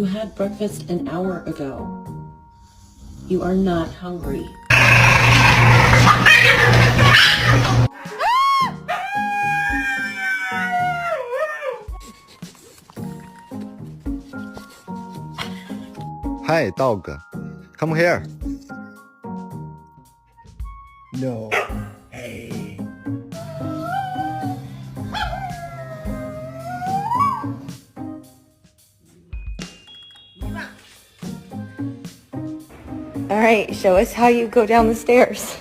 You had breakfast an hour ago. You are not hungry. Hi, dog. Come here. No. Hey. All right, show us how you go down the stairs.